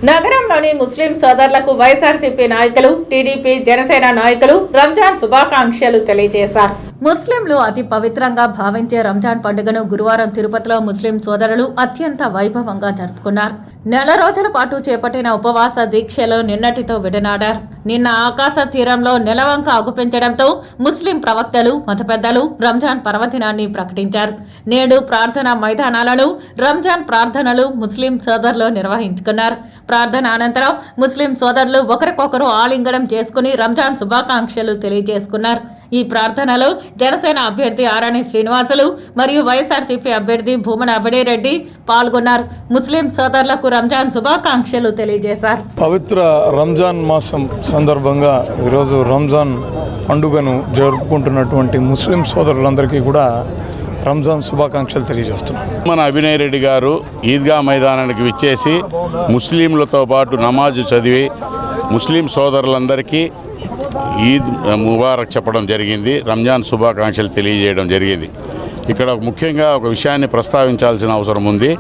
నగరంలోని ముస్లిం సోదరులకు వైఎస్ఆర్సీపీ నాయకులు, టీడీపీ, జనసేన నాయకులు రంజాన్ శుభాకాంక్షలు తెలియజేశారు. ముస్లింలు అతి పవిత్రంగా భావించే రంజాన్ పండుగను గురువారం తిరుపతిలో ముస్లిం సోదరులు అత్యంత వైభవంగా జరుపుకున్నారు. నెల రోజుల పాటు చేపట్టిన ఉపవాస దీక్షలో నిన్నటితో విడనాడారు. నిన్న ఆకాశ తీరంలో నెలవంక అగుపించడంతో ముస్లిం ప్రవక్తలు, మత పెద్దలు రంజాన్ పర్వదినాన్ని ప్రకటించారు. నేడు ప్రార్థనా మైదానాలను రంజాన్ ప్రార్థనలు ముస్లిం సోదరులు నిర్వహించుకున్నారు. ప్రార్థన అనంతరం ముస్లిం సోదరులు ఒకరికొకరు ఆలింగనం చేసుకుని రంజాన్ శుభాకాంక్షలు తెలియజేసుకున్నారు. ఈ ప్రార్థనలో జనసేన అభ్యర్థి ఆరణి శ్రీనివాసులు మరియు వైఎస్ఆర్సీపీ అభ్యర్థి భూమన అభినయరెడ్డి పాల్గొన్నారు. ముస్లిం సోదరులకు రంజాన్ శుభాకాంక్షలు తెలియజేశారు. పవిత్ర రంజాన్ మాసం సందర్భంగా ఈరోజు రంజాన్ పండుగను జరుపుకుంటున్నటువంటి ముస్లిం సోదరులందరికీ కూడా రంజాన్ శుభాకాంక్షలు తెలియజేస్తున్నాం. మన అభినయ్ రెడ్డి గారు ఈద్గా మైదానానికి విచ్చేసి ముస్లింలతో పాటు నమాజు చదివి ముస్లిం సోదరులందరికీ ఈద్ ముబారక్ చెప్పడం జరిగింది. రంజాన్ శుభాకాంక్షలు తెలియజేయడం జరిగింది. ఇక్కడ ముఖ్యంగా ఒక విషయాన్ని ప్రస్తావించాల్సిన అవసరం ఉంది.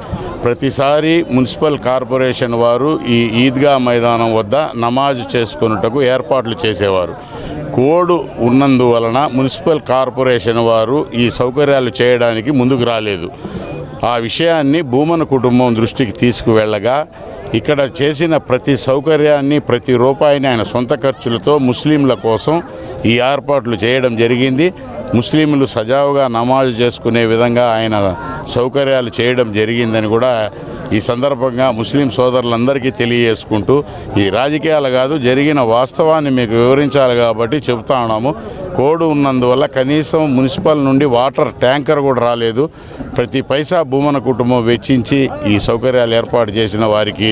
ప్రతిసారి మున్సిపల్ కార్పొరేషన్ వారు ఈ ఈద్గా మైదానం వద్ద నమాజ్ చేసుకున్నటకు ఏర్పాట్లు చేసేవారు. కోడ్ ఉన్నందువలన మున్సిపల్ కార్పొరేషన్ వారు ఈ సౌకర్యాలు చేయడానికి ముందుకు రాలేదు. ఆ విషయాన్ని భూమన కుటుంబం దృష్టికి తీసుకువెళ్ళగా ఇక్కడ చేసిన ప్రతి సౌకర్యాన్ని, ప్రతి రూపాయిని ఆయన సొంత ఖర్చులతో ముస్లింల కోసం ఈ ఏర్పాట్లు చేయడం జరిగింది. ముస్లింలు సజావుగా నమాజు చేసుకునే విధంగా ఆయన సౌకర్యాలు చేయడం జరిగిందని కూడా ఈ సందర్భంగా ముస్లిం సోదరులందరికీ తెలియజేసుకుంటూ, ఈ రాజకీయాలు కాదు, జరిగిన వాస్తవాన్ని మీకు వివరించాలి కాబట్టి చెబుతా ఉన్నాము. కోడ్ ఉన్నందువల్ల కనీసం మున్సిపల్ నుండి వాటర్ ట్యాంకర్ కూడా రాలేదు. ప్రతి పైసా భూమన కుటుంబం వెచ్చించి ఈ సౌకర్యాలు ఏర్పాటు చేసిన వారికి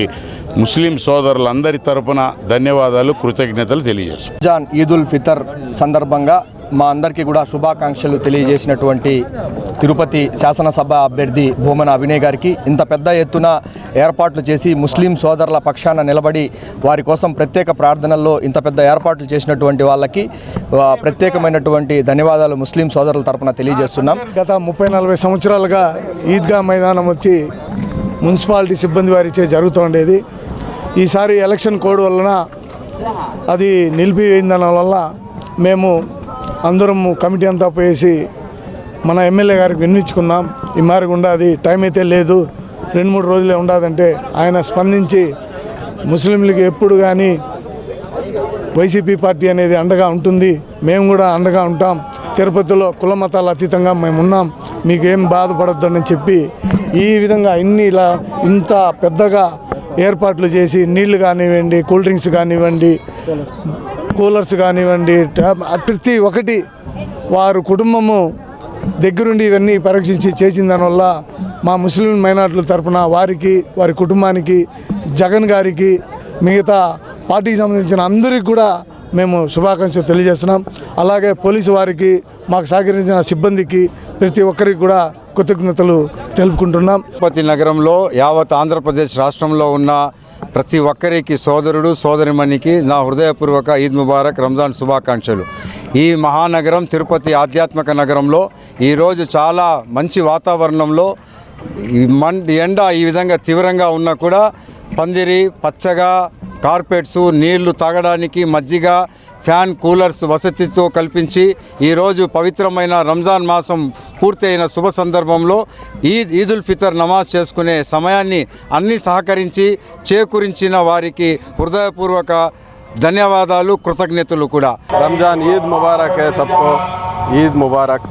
ముస్లిం సోదరులందరి తరపున ధన్యవాదాలు, కృతజ్ఞతలు తెలియజేస్తాం. రంజాన్ ఈదుల్ ఫితర్ సందర్భంగా మా అందరికీ కూడా శుభాకాంక్షలు తెలియజేసినటువంటి తిరుపతి శాసనసభ అభ్యర్థి భూమన అభినయ్ గారికి, ఇంత పెద్ద ఎత్తున ఏర్పాట్లు చేసి ముస్లిం సోదరుల పక్షాన నిలబడి వారి కోసం ప్రత్యేక ప్రార్థనల్లో ఇంత పెద్ద ఏర్పాట్లు చేసినటువంటి వాళ్ళకి ప్రత్యేకమైనటువంటి ధన్యవాదాలు ముస్లిం సోదరుల తరపున తెలియజేస్తున్నాం. గత 30-40 సంవత్సరాలుగా ఈద్గా మైదానం వచ్చి మున్సిపాలిటీ సిబ్బంది వారిచే జరుగుతుండేది. ఈసారి ఎలక్షన్ కోడ్ వలన అది నిలిపివేయిందన వల్ల మేము అందరం కమిటీ అంతా పోయేసి మన ఎమ్మెల్యే గారికి వినిపించుకున్నాం. ఈ మారికి ఉండదు, టైం అయితే లేదు, 2-3 రోజులే ఉండదంటే ఆయన స్పందించి ముస్లింలకి ఎప్పుడు కానీ వైసీపీ పార్టీ అనేది అండగా ఉంటుంది, మేము కూడా అండగా ఉంటాం, తిరుపతిలో కుల మతాల అతీతంగా మేము ఉన్నాం, మీకేం బాధపడొద్దని చెప్పి ఈ విధంగా ఇంత పెద్దగా ఏర్పాట్లు చేసి నీళ్లు కానివ్వండి, కూల్ డ్రింక్స్ కానివ్వండి, కూలర్స్ కానివ్వండి, ప్రతి ఒక్కటి వారు కుటుంబము దగ్గరుండి ఇవన్నీ పరీక్షించి చేసిన దానివల్ల మా ముస్లిం మైనార్టీల తరఫున వారికి, వారి కుటుంబానికి, జగన్ గారికి, మిగతా పార్టీకి సంబంధించిన అందరికీ కూడా మేము శుభాకాంక్షలు తెలియజేస్తున్నాం. అలాగే పోలీసు వారికి, మాకు సహకరించిన సిబ్బందికి, ప్రతి ఒక్కరికి కూడా కృతజ్ఞతలు తెలుపుకుంటున్నాం. తిరుపతి నగరంలో యావత్ ఆంధ్రప్రదేశ్ రాష్ట్రంలో ఉన్న ప్రతి ఒక్కరికి, సోదరుడు సోదరిమణికి నా హృదయపూర్వక ఈద్ ముబారక్, రంజాన్ శుభాకాంక్షలు. ఈ మహానగరం తిరుపతి ఆధ్యాత్మిక నగరంలో ఈరోజు చాలా మంచి వాతావరణంలో ఎండ ఈ విధంగా తీవ్రంగా ఉన్నా కూడా పందిరి, పచ్చగా కార్పెట్స్, నీళ్లు తాగడానికి మజ్జిగ, ఫ్యాన్, కూలర్స్ వసతితో కల్పించి ఈరోజు పవిత్రమైన రంజాన్ మాసం పూర్తయిన శుభ సందర్భంలో ఈదుల్ ఫితర్ నమాజ్ చేసుకునే సమయాన్ని అన్ని సహకరించి చేకూరించిన వారికి హృదయపూర్వక ధన్యవాదాలు, కృతజ్ఞతలు కూడా. రంజాన్ ఈద్ ముబారక్ है सबको, ఈద్ ముబారక్.